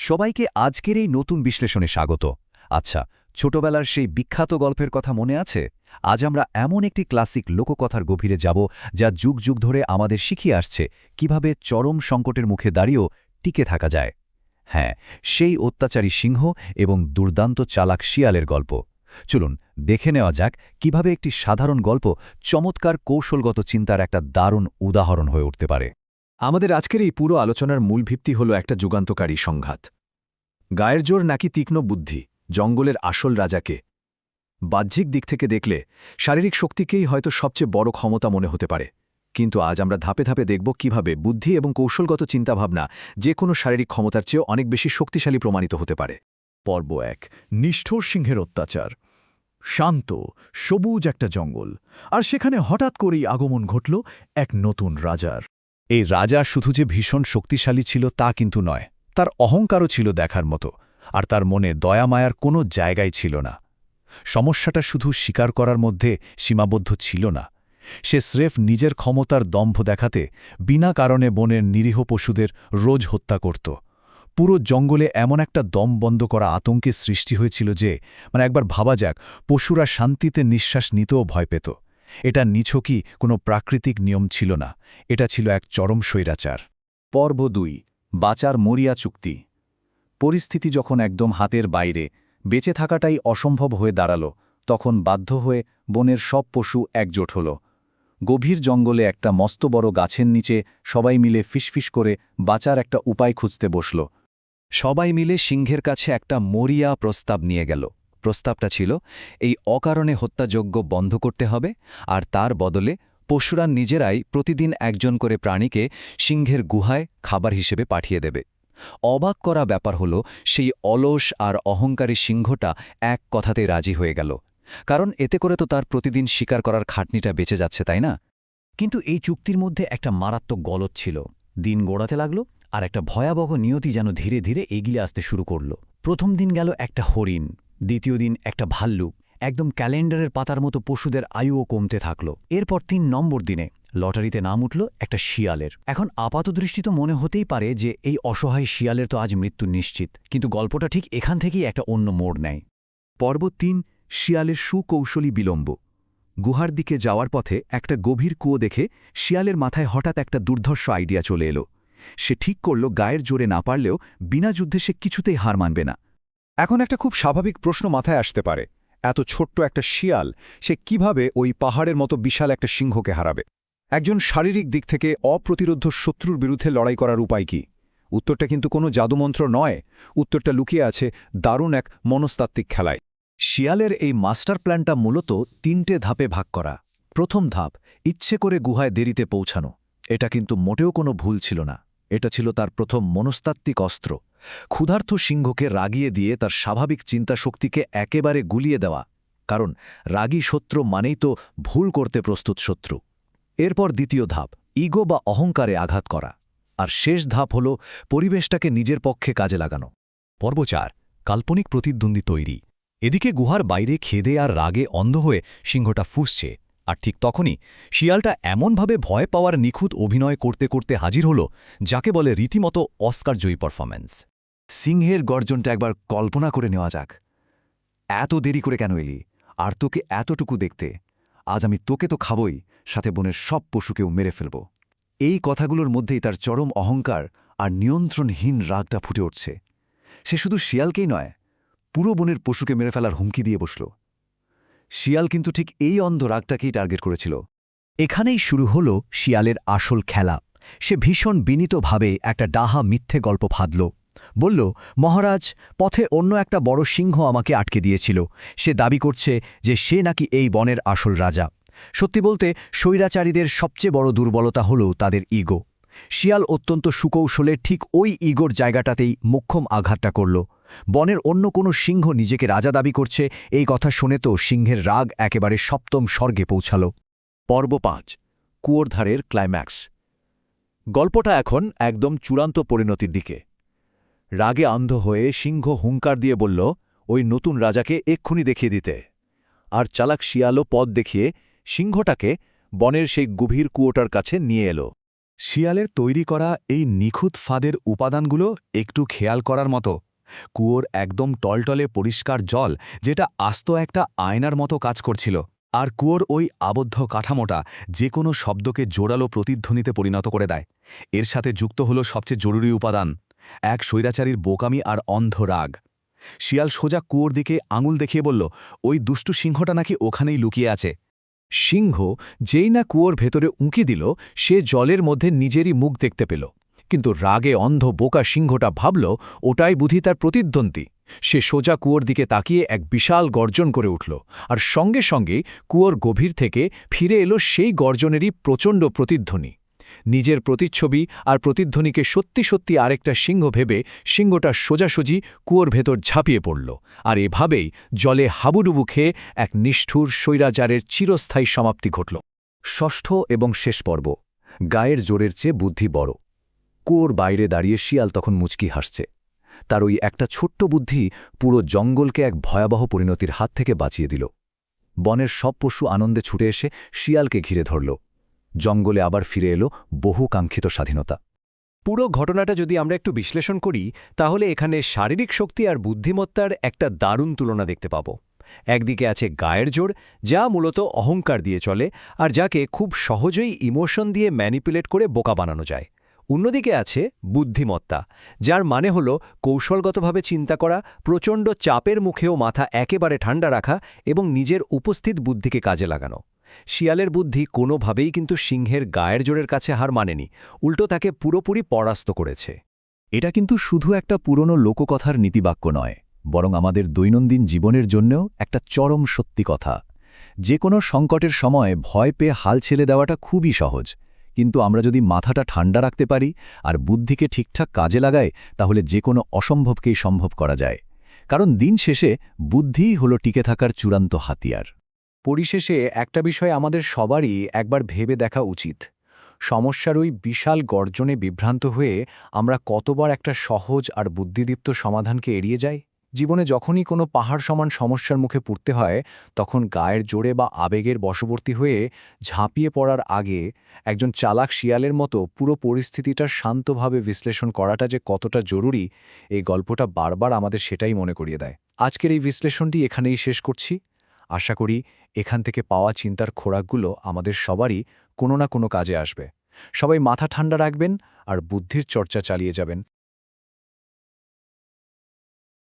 সবাইকে আজকের এই নতুন বিশ্লেষণে স্বাগত। আচ্ছা, ছোটবেলার সেই বিখ্যাত গল্পের কথা মনে আছে? আজ আমরা এমন একটি ক্লাসিক লোককথার গভীরে যাব যা যুগ যুগ ধরে আমাদের শিখিয়ে আসছে কিভাবে চরম সংকটের মুখে দাঁড়িয়েও টিকে থাকা যায়। হ্যাঁ, সেই অত্যাচারী সিংহ এবং দুর্দান্ত চালাক শিয়ালের গল্প। চলুন দেখে নেওয়া যাক কিভাবে একটি সাধারণ গল্প চমৎকার কৌশলগত চিন্তার একটা দারুণ উদাহরণ হয়ে উঠতে পারে। আমাদের আজকের এই পুরো আলোচনার মূল ভিত্তি হল একটা যুগান্তকারী সংঘাত। গায়ের জোর নাকি তীক্ষ্ণ বুদ্ধি, জঙ্গলের আসল রাজাকে? বাহ্যিক দিক থেকে দেখলে শারীরিক শক্তিকেই হয়তো সবচেয়ে বড় ক্ষমতা মনে হতে পারে, কিন্তু আজ আমরা ধাপে ধাপে দেখব কিভাবে বুদ্ধি এবং কৌশলগত চিন্তাভাবনা যে কোনো শারীরিক ক্ষমতার চেয়েও অনেক বেশি শক্তিশালী প্রমাণিত হতে পারে। পর্ব ১, নিষ্ঠুর সিংহের অত্যাচার। শান্ত, সবুজ একটা জঙ্গল, আর সেখানে হঠাৎ করেই আগমন ঘটল এক নতুন রাজার। এই রাজা শুধু যে ভীষণ শক্তিশালী ছিল তা কিন্তু নয়, তার অহংকারও ছিল দেখার মতো, আর তার মনে দয়ামায়ার কোনো জায়গাই ছিল না। সমস্যাটা শুধু স্বীকার করার মধ্যে সীমাবদ্ধ ছিল না, সে স্রেফ নিজের ক্ষমতার দম্ভ দেখাতে বিনা কারণে বনের নিরীহ পশুদের রোজ হত্যা করত। পুরো জঙ্গলে এমন একটা দম বন্ধ করা আতঙ্কের সৃষ্টি হয়েছিল যে একবার ভাবা যাক, পশুরা শান্তিতে নিঃশ্বাস নিতেও ভয় পেত। এটা নিছকই কোনো প্রাকৃতিক নিয়ম ছিল না, এটা ছিল এক চরম স্বৈরাচার। পর্ব ২, বাঁচার মরিয়া চুক্তি। পরিস্থিতি যখন একদম হাতের বাইরে, বেঁচে থাকাটাই অসম্ভব হয়ে দাঁড়াল, তখন বাধ্য হয়ে বনের সব পশু একজোট হল। গভীর জঙ্গলে একটা মস্ত বড় গাছের নিচে সবাই মিলে ফিসফিস করে বাঁচার একটা উপায় খুঁজতে বসল। সবাই মিলে সিংহের কাছে একটা মরিয়া প্রস্তাব নিয়ে গেল। প্রস্তাবটা ছিল, এই অকারণে হত্যাযজ্ঞ বন্ধ করতে হবে, আর তার বদলে পশুরা নিজেরাই প্রতিদিন একজন করে প্রাণীকে সিংহের গুহায় খাবার হিসেবে পাঠিয়ে দেবে। অবাক করা ব্যাপার হল, সেই অলস আর অহংকারী সিংহটা এক কথাতে রাজি হয়ে গেল, কারণ এতে করে তো তার প্রতিদিন শিকার করার খাটনিটা বেঁচে যাচ্ছে, তাই না? কিন্তু এই চুক্তির মধ্যে একটা মারাত্মক গলদ ছিল। দিন গড়াতে লাগল, আর একটা ভয়াবহ নিয়তি যেন ধীরে ধীরে এগিয়ে আসতে শুরু করল। প্রথম দিন গেল একটা হরিণ, দ্বিতীয় দিন একটা ভাল্লুক, একদম ক্যালেন্ডারের পাতার মতো পশুদের আয়ুও কমতে থাকল। এরপর ৩ নম্বর দিনে লটারিতে নাম উঠল একটা শিয়ালের। এখন আপাতদৃষ্টি তো মনে হতেই পারে যে এই অসহায় শিয়ালের তো আজ মৃত্যু নিশ্চিত, কিন্তু গল্পটা ঠিক এখান থেকেই একটা অন্য মোড় নেয়। পর্ব ৩, শিয়ালের সুকৌশলী বিলম্ব। গুহার দিকে যাওয়ার পথে একটা গভীর কুয়ো দেখে শিয়ালের মাথায় হঠাৎ একটা দুর্ধর্ষ আইডিয়া চলে এলো। সে ঠিক করল, গায়ের জোরে না পারলেও বিনা যুদ্ধে সে কিছুতেই হার মানবে না। এখন একটা খুব স্বাভাবিক প্রশ্ন মাথায় আসতে পারে, এত ছোট্ট একটা শিয়াল সে কিভাবে ওই পাহাড়ের মতো বিশাল একটা সিংহকে হারাবে? একজন শারীরিক দিক থেকে অপ্রতিরোধ্য শত্রুর বিরুদ্ধে লড়াই করার উপায় কি? উত্তরটা কিন্তু কোনো জাদুমন্ত্র নয়, উত্তরটা লুকিয়ে আছে দারুণ এক মনস্তাত্ত্বিক খেলায়। শিয়ালের এই মাস্টার প্ল্যানটা মূলত ৩টে ধাপে ভাগ করা। প্রথম ধাপ, ইচ্ছে করে গুহায় দেরিতে পৌঁছানো। এটা কিন্তু মোটেও কোনো ভুল ছিল না, এটা ছিল তার প্রথম মনস্তাত্ত্বিক অস্ত্র। ক্ষুধার্ত সিংহকে রাগিয়ে দিয়ে তার স্বাভাবিক চিন্তাশক্তিকে একেবারে গুলিয়ে দেওয়া, কারণ রাগী শত্রু মানেই তো ভুল করতে প্রস্তুত শত্রু। এরপর দ্বিতীয় ধাপ, ইগো বা অহংকারে আঘাত করা। আর শেষ ধাপ হল পরিবেশটাকে নিজের পক্ষে কাজে লাগানো। পর্ব ৪, কাল্পনিক প্রতিদ্বন্দ্বী তৈরি। এদিকে গুহার বাইরে খেদে আর রাগে অন্ধ হয়ে সিংহটা ফুঁসছে, আর ঠিক তখনই শিয়ালটা এমনভাবে ভয় পাওয়ার নিখুঁত অভিনয় করতে করতে হাজির হল, যাকে বলে রীতিমতো অস্কারজয়ী পারফরম্যান্স। সিংহের গর্জনটা একবার কল্পনা করে নেওয়া যাক। এত দেরি করে কেন এলি? আর তোকে এতটুকু দেখতে? আজ আমি তোকে তো খাবই, সাথে বনের সব পশুকেও মেরে ফেলব। এই কথাগুলোর মধ্যেই তার চরম অহংকার আর নিয়ন্ত্রণহীন রাগটা ফুটে উঠছে। সে শুধু শিয়ালকেই নয়, পুরো বনের পশুকে মেরে ফেলার হুমকি দিয়ে বসল। শিয়াল কিন্তু ঠিক এই অন্ধ রাগটাকেই টার্গেট করেছিল। এখানেই শুরু হল শিয়ালের আসল খেলা। সে ভীষণ বিনীতভাবে একটা ডাহা মিথ্যে গল্প ফাঁদল। বলল, মহারাজ, পথে অন্য একটা বড় সিংহ আমাকে আটকে দিয়েছিল। সে দাবি করছে যে সে নাকি এই বনের আসল রাজা। সত্যি বলতে স্বৈরাচারীদের সবচেয়ে বড় দুর্বলতা হল তাদের ইগো। শিয়াল অত্যন্ত সুকৌশলে ঠিক ওই ইগোর জায়গাটাতেই মোক্ষম আঘাতটা করল। বনের অন্য কোনো সিংহ নিজেকে রাজা দাবি করছে, এই কথা শুনে তো সিংহের রাগ একেবারে সপ্তম স্বর্গে পৌঁছাল। পর্ব ৫, কুয়োর ধারের ক্লাইম্যাক্স। গল্পটা এখন একদম চূড়ান্ত পরিণতির দিকে। রাগে অন্ধ হয়ে সিংহ হুঙ্কার দিয়ে বলল ওই নতুন রাজাকে এক্ষুনি দেখিয়ে দিতে। আর চালাক শিয়ালও পথ দেখিয়ে সিংহটাকে বনের সেই গভীর কুয়োটার কাছে নিয়ে এলো। শিয়ালের তৈরি করা এই নিখুঁত ফাঁদের উপাদানগুলো একটু খেয়াল করার মতো। কুয়োর একদম টলটলে পরিষ্কার জল, যেটা আস্ত একটা আয়নার মতো কাজ করছিল। আর কুয়োর ওই আবদ্ধ কাঠামোটা যে কোনো শব্দকে জোরালো প্রতিধ্বনিতে পরিণত করে দেয়। এর সাথে যুক্ত হলো সবচেয়ে জরুরি উপাদান, এক স্বৈরাচারীর বোকামি আর অন্ধ রাগ। শিয়াল সোজা কুয়োর দিকে আঙুল দেখিয়ে বলল, ওই দুষ্টু সিংহটা নাকি ওখানেই লুকিয়ে আছে। সিংহ যেই না কুয়োর ভেতরে উঁকি দিল, সে জলের মধ্যে নিজেরই মুখ দেখতে পেল। কিন্তু রাগে অন্ধ বোকা সিংহটা ভাবল ওটাই বুঝি তার প্রতিদ্বন্দ্বী। সে সোজা কুয়োর দিকে তাকিয়ে এক বিশাল গর্জন করে উঠল, আর সঙ্গে সঙ্গে কুয়োর গভীর থেকে ফিরে এলো সেই গর্জনেরই প্রচণ্ড প্রতিধ্বনি। নিজের প্রতিচ্ছবি আর প্রতিধ্বনিকে সত্যি সত্যি আরেকটা সিংহ ভেবে সিংহটা সোজাসুজি কুয়োর ভেতর ঝাঁপিয়ে পড়ল, আর এভাবেই জলে হাবুডুবু খেয়ে এক নিষ্ঠুর স্বৈরাচারের চিরস্থায়ী সমাপ্তি ঘটল। ষষ্ঠ এবং শেষ পর্ব, গায়ের জোরের চেয়ে বুদ্ধি বড়। কুয়োর বাইরে দাঁড়িয়ে শিয়াল তখন মুচকি হাসছে। তার ওই একটা ছোট্ট বুদ্ধি পুরো জঙ্গলকে এক ভয়াবহ পরিণতির হাত থেকে বাঁচিয়ে দিল। বনের সব পশু আনন্দে ছুটে এসে শিয়ালকে ঘিরে ধরল। জঙ্গলে আবার ফিরে এলো বহু কাঙ্ক্ষিত স্বাধীনতা। পুরো ঘটনাটা যদি আমরা একটু বিশ্লেষণ করি, তাহলে এখানে শারীরিক শক্তি আর বুদ্ধিমত্তার একটা দারুণ তুলনা দেখতে পাব। একদিকে আছে গায়ের জোর, যা মূলত অহংকার দিয়ে চলে আর যাকে খুব সহজেই ইমোশন দিয়ে ম্যানিপুলেট করে বোকা বানানো যায়। অন্যদিকে আছে বুদ্ধিমত্তা, যার মানে হল কৌশলগতভাবে চিন্তা করা, প্রচণ্ড চাপের মুখেও মাথা একেবারে ঠান্ডা রাখা এবং নিজের উপস্থিত বুদ্ধিকে কাজে লাগানো। শিয়ালের বুদ্ধি কোনোভাবেই কিন্তু সিংহের গায়ের জোরের কাছে হার মানেনি, উল্টো তাকে পুরোপুরি পরাস্ত করেছে। এটা কিন্তু শুধু একটা পুরনো লোককথার নীতিবাক্য নয়, বরং আমাদের দৈনন্দিন জীবনের জন্যও একটা চরম সত্যি কথা। যে কোনো সংকটের সময় ভয় পেয়ে হাল ছেড়ে দেওয়াটা খুবই সহজ, কিন্তু আমরা যদি মাথাটা ঠান্ডা রাখতে পারি আর বুদ্ধিকে ঠিকঠাক কাজে লাগাই, তাহলে যে কোনো অসম্ভবকেই সম্ভব করা যায়। কারণ দিন শেষে বুদ্ধিই হলো টিকে থাকার চূড়ান্ত হাতিয়ার। পরিশেষে একটা বিষয় আমাদের সবারই একবার ভেবে দেখা উচিত। সমস্যার ওই বিশাল গর্জনে বিভ্রান্ত হয়ে আমরা কতবার একটা সহজ আর বুদ্ধিদীপ্ত সমাধানকে এড়িয়ে যাই। জীবনে যখনই কোনো পাহাড় সমান সমস্যার মুখে পড়তে হয়, তখন গায়ের জোরে বা আবেগের বশবর্তী হয়ে ঝাঁপিয়ে পড়ার আগে একজন চালাক শিয়ালের মতো পুরো পরিস্থিতিটা শান্তভাবে বিশ্লেষণ করাটা যে কতটা জরুরি, এই গল্পটা বারবার আমাদের সেটাই মনে করিয়ে দেয়। আজকের এই বিশ্লেষণটি এখানেই শেষ করছি। আশা করি এখান থেকে পাওয়া চিন্তার খোরাকগুলো আমাদের সবারই কোনো না কোনো কাজে আসবে। সবাই মাথা ঠান্ডা রাখবেন আর বুদ্ধির চর্চা চালিয়ে যাবেন।